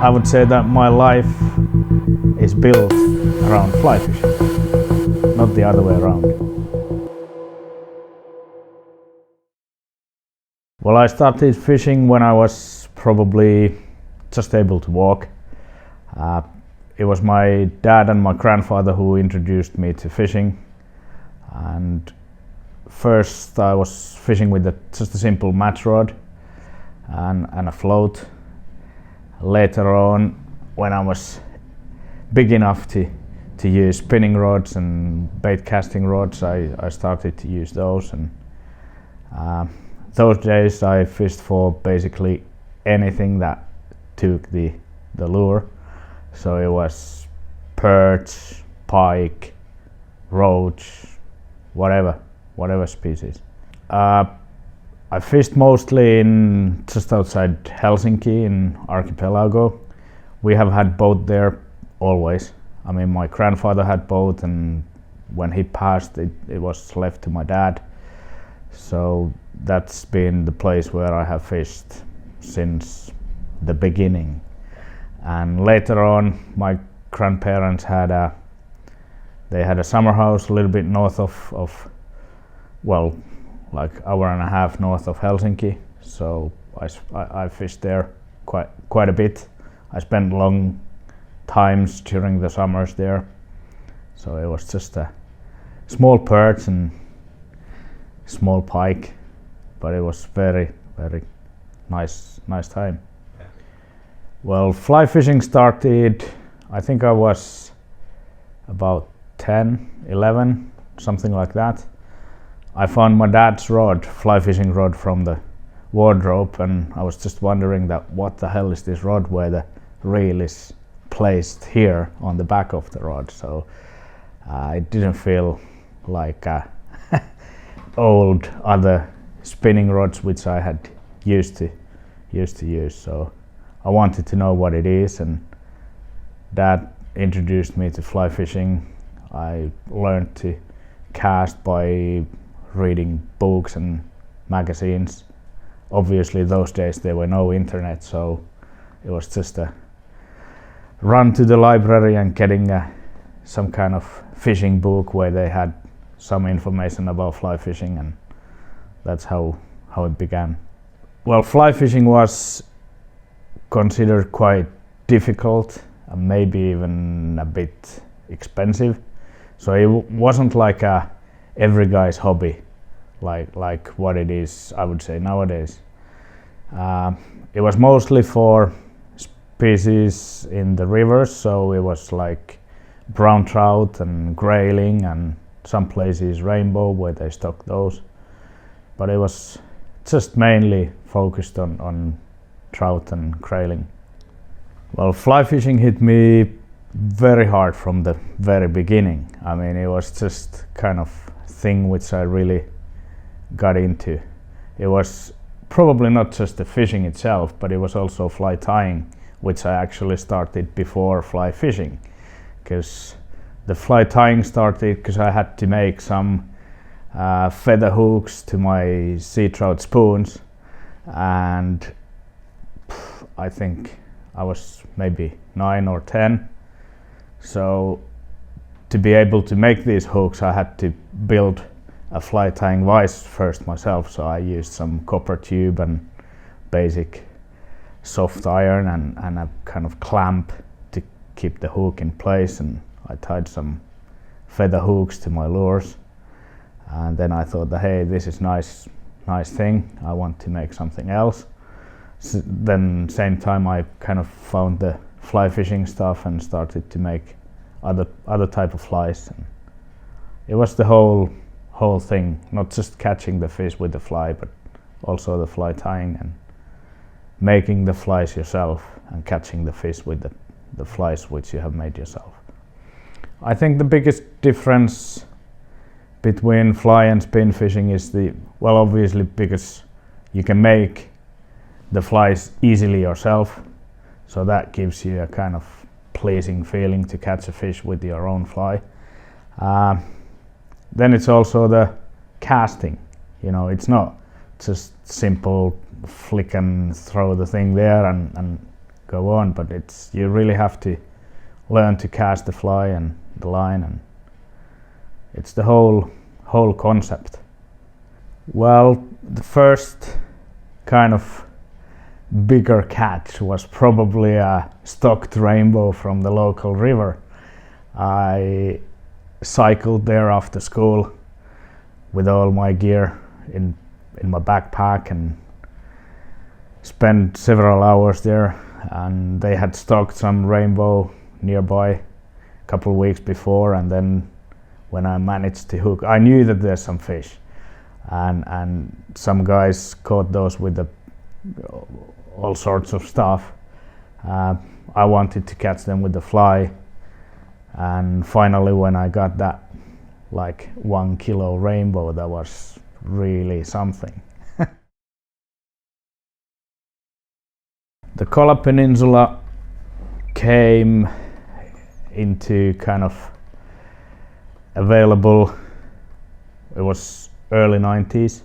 I would say that my life is built around fly fishing, not the other way around. Well, I started fishing when I was probably just able to walk. It was my dad and my grandfather who introduced me to fishing. And first I was fishing with just a simple match rod and a float. Later on, when I was big enough to use spinning rods and bait casting rods, I started to use those. And those days I fished for basically anything that took the lure. So it was perch, pike, roach, whatever species. I fished mostly in just outside Helsinki in Archipelago. We have had boat there always. I mean, my grandfather had boat, and when he passed, it was left to my dad. So that's been the place where I have fished since the beginning. And later on, my grandparents had a summer house a little bit north of well, like hour and a half north of Helsinki. So I fished there quite a bit. I spent long times during the summers there. So it was just a small perch and small pike, but it was very nice time. Well, fly fishing started, I think I was about 10, 11, something like that. I found my dad's rod, fly fishing rod, from the wardrobe, and I was just wondering that what the hell is this rod where the reel is placed here on the back of the rod. So it didn't feel like old other spinning rods which I had used to use. So I wanted to know what it is, and Dad introduced me to fly fishing. I learned to cast by reading books and magazines. Obviously those days there were no internet, so it was just a run to the library and getting some kind of fishing book where they had some information about fly fishing, and that's how it began. Well, fly fishing was considered quite difficult and maybe even a bit expensive. So it wasn't like every guy's hobby, like what it is, I would say, nowadays. It was mostly for species in the rivers, so it was like brown trout and grayling, and some places rainbow where they stock those. But it was just mainly focused on trout and grayling. Well, fly fishing hit me very hard from the very beginning. I mean, it was just kind of thing which I really got into. It was probably not just the fishing itself, but it was also fly tying, which I actually started before fly fishing, because the fly tying started because I had to make some feather hooks to my sea trout spoons, and I think I was maybe 9 or 10. So to be able to make these hooks, I had to build a fly tying vise first myself. So I used some copper tube and basic soft iron and a kind of clamp to keep the hook in place, and I tied some feather hooks to my lures. And then I thought that, hey, this is nice thing, I want to make something else. So then same time I kind of found the fly fishing stuff and started to make other type of flies. And it was the whole thing, not just catching the fish with the fly, but also the fly tying and making the flies yourself and catching the fish with the flies which you have made yourself. I think the biggest difference between fly and spin fishing is obviously because you can make the flies easily yourself, so that gives you a kind of pleasing feeling to catch a fish with your own fly. Then it's also the casting. It's not just simple flick and throw the thing there and go on, but you really have to learn to cast the fly and the line, and it's the whole concept. Well, the first kind of bigger catch was probably a stocked rainbow from the local river. I cycled there after school with all my gear in my backpack and spent several hours there, and they had stocked some rainbow nearby a couple of weeks before, and then when I managed to hook, I knew that there's some fish, and some guys caught those with all sorts of stuff. I wanted to catch them with the fly, and finally when I got that like 1 kilo rainbow, that was really something. The Kola Peninsula came into kind of available, it was early 90s,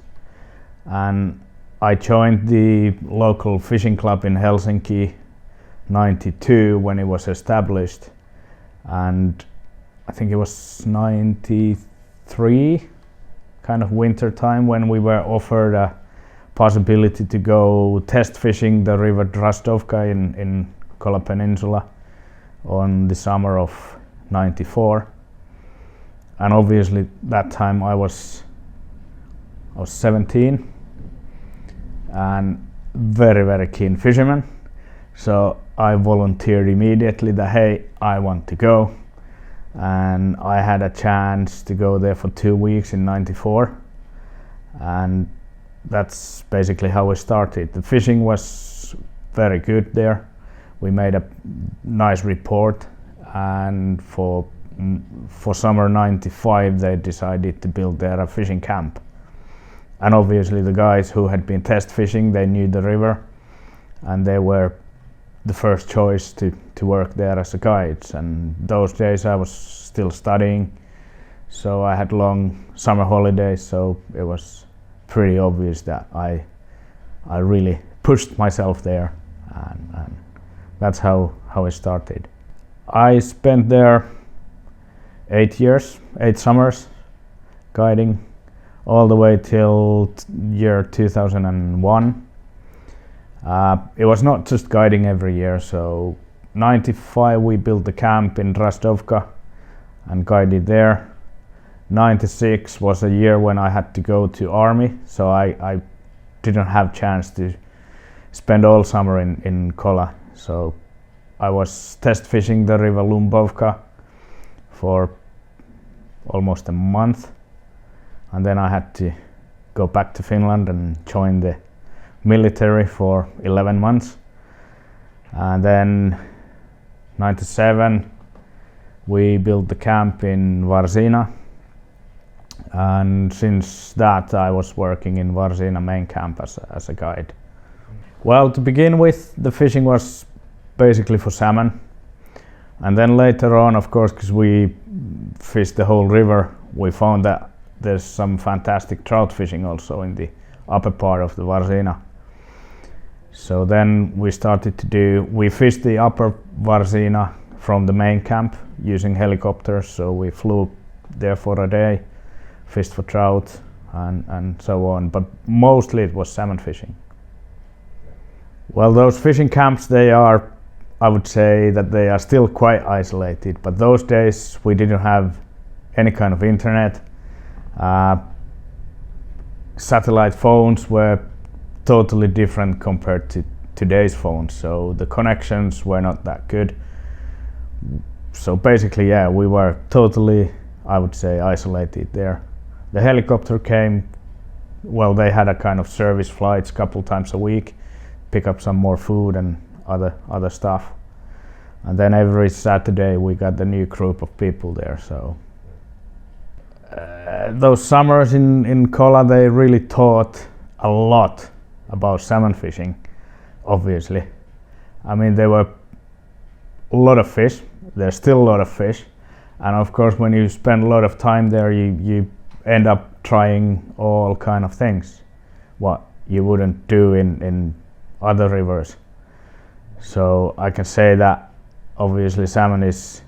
and I joined the local fishing club in Helsinki 92 when it was established, and I think it was 93 kind of winter time when we were offered a possibility to go test fishing the river Drastovka in Kola Peninsula on the summer of 94. And obviously that time I was 17 and very keen fisherman, so I volunteered immediately that hey, I want to go, and I had a chance to go there for 2 weeks in 94, and that's basically how we started. The fishing was very good there. We made a nice report, and for summer 95 they decided to build there a fishing camp. And obviously the guys who had been test fishing, they knew the river, and they were the first choice to work there as a guides. And those days I was still studying, so I had long summer holidays, so it was pretty obvious that I really pushed myself there, and that's how it started. I spent there 8 summers guiding all the way till year 2001. It was not just guiding every year, so 95 we built the camp in Drastovka and guided there. 96 was a year when I had to go to army, so I didn't have chance to spend all summer in Kola, so I was test fishing the river Lumbovka for almost a month, and then I had to go back to Finland and join the military for 11 months. And then 97 we built the camp in Varzina, and since that I was working in Varzina main camp as a guide. Well, to begin with, the fishing was basically for salmon, and then later on, of course, because we fished the whole river, we found that there's some fantastic trout fishing also in the upper part of the Varzina. So then we started we fished the upper Varzina from the main camp using helicopters, so we flew there for a day, fished for trout and so on, but mostly it was salmon fishing. Well, those fishing camps, I would say that they are still quite isolated, but those days we didn't have any kind of internet. Satellite phones were totally different compared to today's phones, so the connections were not that good. So basically, yeah, we were totally, I would say, isolated there. The helicopter came, well, they had a kind of service flights a couple times a week, pick up some more food and other stuff. And then every Saturday we got a new group of people there. So those summers in Kola, they really taught a lot about salmon fishing, obviously. I mean, there were a lot of fish, there's still a lot of fish, and of course when you spend a lot of time there, you end up trying all kind of things what you wouldn't do in other rivers. So I can say that obviously salmon is,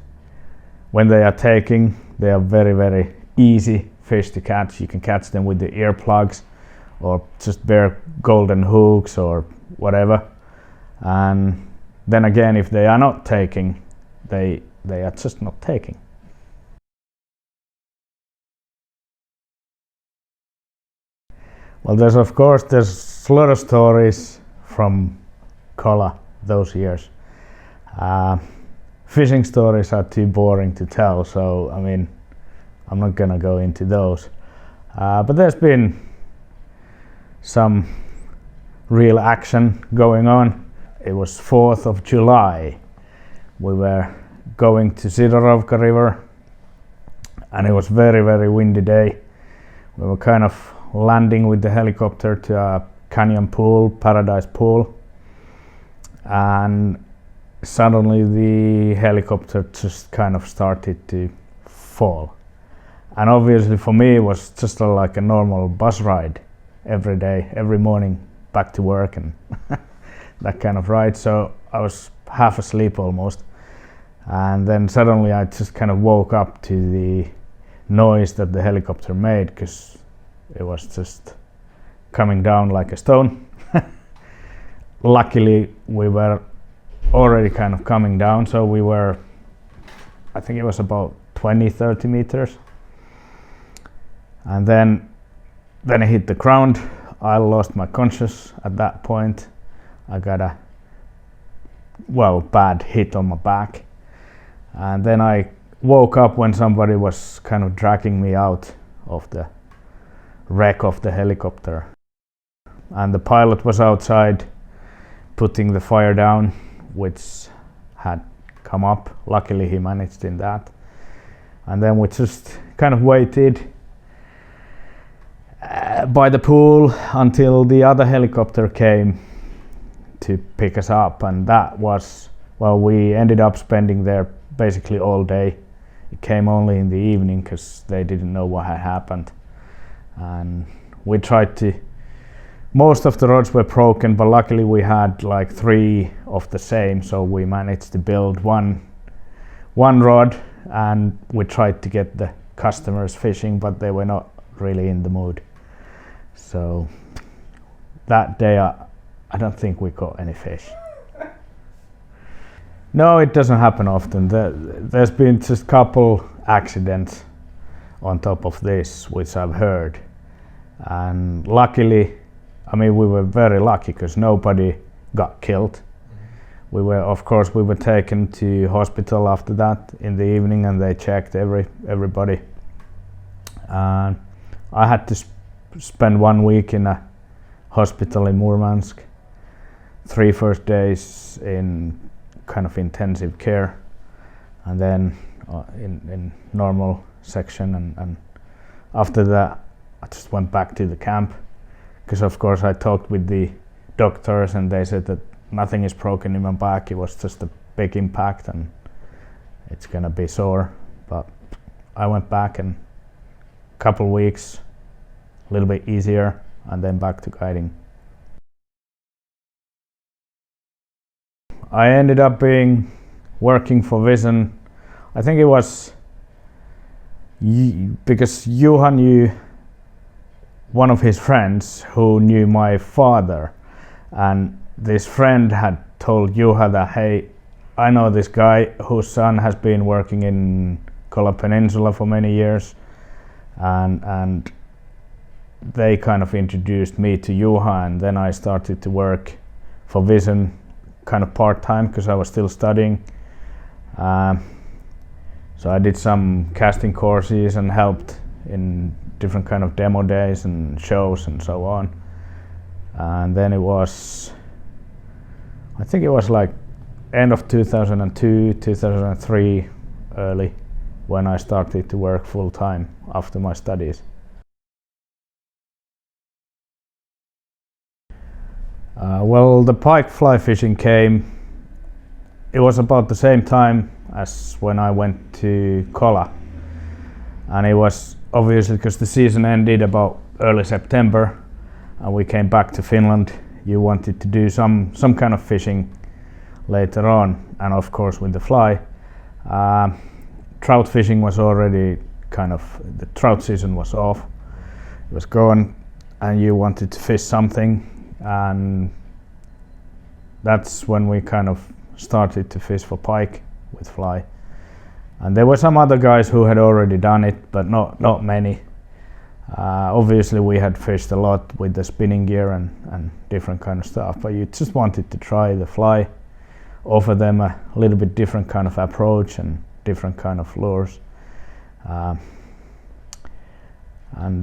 when they are taking, they are very, very easy fish to catch. You can catch them with the earplugs or just bare golden hooks or whatever. And then again, if they are not taking, they are just not taking. Well, there's a lot of stories from Kola those years. Fishing stories are too boring to tell, so I mean, I'm not gonna go into those. But there's been some real action going on. It was 4th of July. We were going to Sidorovka River, and it was very, very windy day. We were kind of landing with the helicopter to a canyon pool, Paradise Pool, and suddenly the helicopter just kind of started to fall. And obviously for me it was just like a normal bus ride every day, every morning back to work and that kind of ride. So I was half asleep almost, and then suddenly I just kind of woke up to the noise that the helicopter made, because it was just coming down like a stone. Luckily we were already kind of coming down, so we were, I think it was about 20-30 meters, and then it hit the ground. I lost my conscious at that point. I got a bad hit on my back, and then I woke up when somebody was kind of dragging me out of the wreck of the helicopter, and the pilot was outside putting the fire down, which had come up. Luckily he managed in that, and then we just kind of waited by the pool until the other helicopter came to pick us up, and that was, well, we ended up spending there basically all day. It came only in the evening because they didn't know what had happened, and we tried to, most of the rods were broken, but luckily we had like 3 of the same, so we managed to build one rod, and we tried to get the customers fishing, but they were not really in the mood. So that day I don't think we caught any fish. No, it doesn't happen often. There's been just couple accidents on top of this, which I've heard, and luckily, I mean, we were very lucky because nobody got killed. We were taken to hospital after that in the evening, and they checked everybody. And I had to spend 1 week in a hospital in Murmansk. 3 first days in kind of intensive care, and then in normal section, and after that I just went back to the camp, because of course I talked with the doctors and they said that nothing is broken in my back, it was just a big impact and it's gonna be sore. But I went back, and couple weeks a little bit easier, and then back to guiding. I ended up working for Vision. I think it was because Juha knew one of his friends who knew my father, and this friend had told Juha that, hey, I know this guy whose son has been working in Kola Peninsula for many years, and they kind of introduced me to Juha, and then I started to work for Vision kind of part-time because I was still studying. So I did some casting courses and helped in different kind of demo days and shows and so on. And then I think it was like end of 2002, 2003 early, when I started to work full-time after my studies. Well, the pike fly fishing came, it was about the same time as when I went to Kola, and it was obviously because the season ended about early September and we came back to Finland. You wanted to do some kind of fishing later on. And of course with the fly, trout fishing was already the trout season was off, it was gone, and you wanted to fish something, and that's when we kind of started to fish for pike with fly. And there were some other guys who had already done it, but not many. Obviously we had fished a lot with the spinning gear and different kind of stuff, but you just wanted to try the fly, offer them a little bit different kind of approach and different kind of lures. And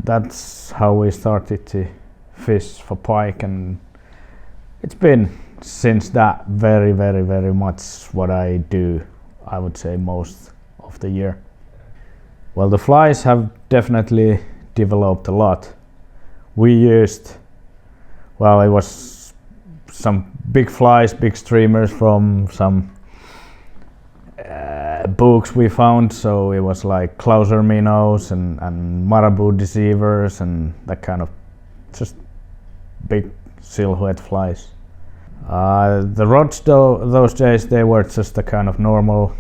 that's how we started to fish for pike, and it's been since that very much what I do, I would say, most of the year. Well, the flies have definitely developed a lot. We used, well, it was some big flies, big streamers from some books we found, so it was like clouser minnows and marabou deceivers and that kind of just big silhouette flies. The rods those days, they were just a kind of normal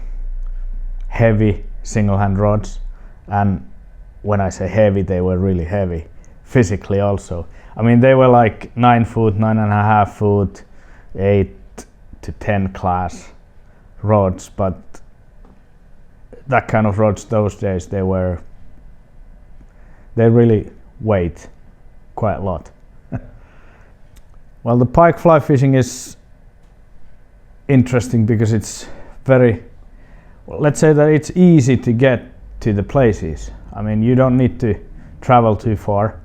heavy single hand rods, and when I say heavy, they were really heavy physically also. I mean, they were like 9 foot, 9.5 foot, 8 to 10 class rods, but that kind of rods those days, they really weighed quite a lot. Well, the pike fly fishing is interesting because it's very, well, let's say that it's easy to get to the places. I mean, you don't need to travel too far.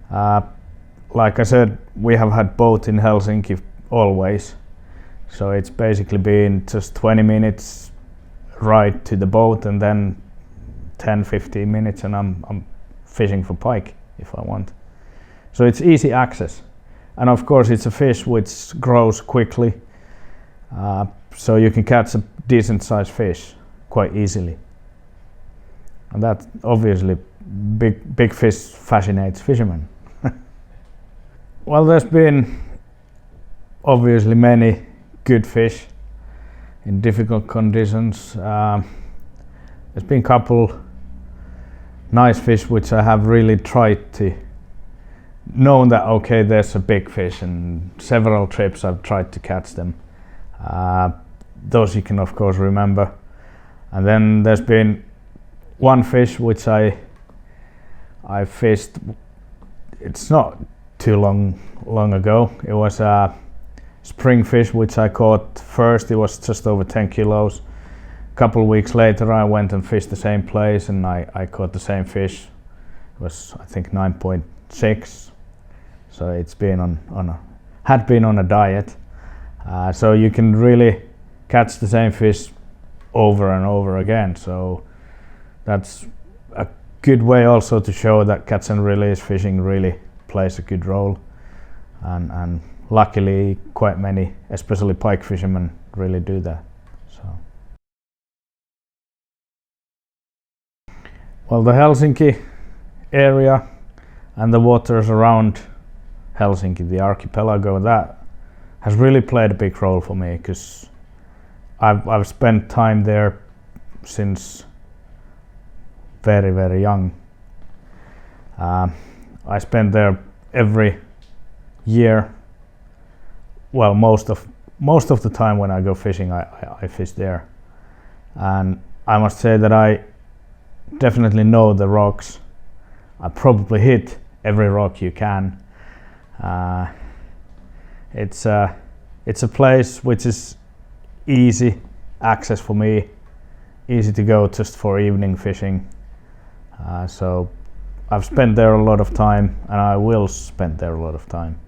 Like I said, we have had boat in Helsinki always, so it's basically been just 20 minutes ride to the boat, and then 10-15 minutes and I'm fishing for pike if I want. So it's easy access, and of course it's a fish which grows quickly, so you can catch a decent sized fish quite easily, and that obviously big fish fascinates fishermen. Well, there's been obviously many good fish in difficult conditions. There's been a couple nice fish which I have really tried to know that okay, there's a big fish, and several trips I've tried to catch them. Those you can of course remember. And then there's been one fish which I fished, it's not too long ago. It was a spring fish which I caught first. It was just over 10 kilos. A couple of weeks later I went and fished the same place, and I caught the same fish. It was, I think, 9.6. So it's been had been on a diet. So you can really catch the same fish over and over again. So that's a good way also to show that catch and release fishing really plays a good role, and luckily quite many, especially pike fishermen, really do that. So, well, the Helsinki area and the waters around Helsinki, the archipelago, that has really played a big role for me, because I've spent time there since very young. I spend there every year. Well, most of the time when I go fishing, I fish there, and I must say that I definitely know the rocks. I probably hit every rock you can. It's a place which is easy access for me, easy to go just for evening fishing. So I've spent there a lot of time, and I will spend there a lot of time.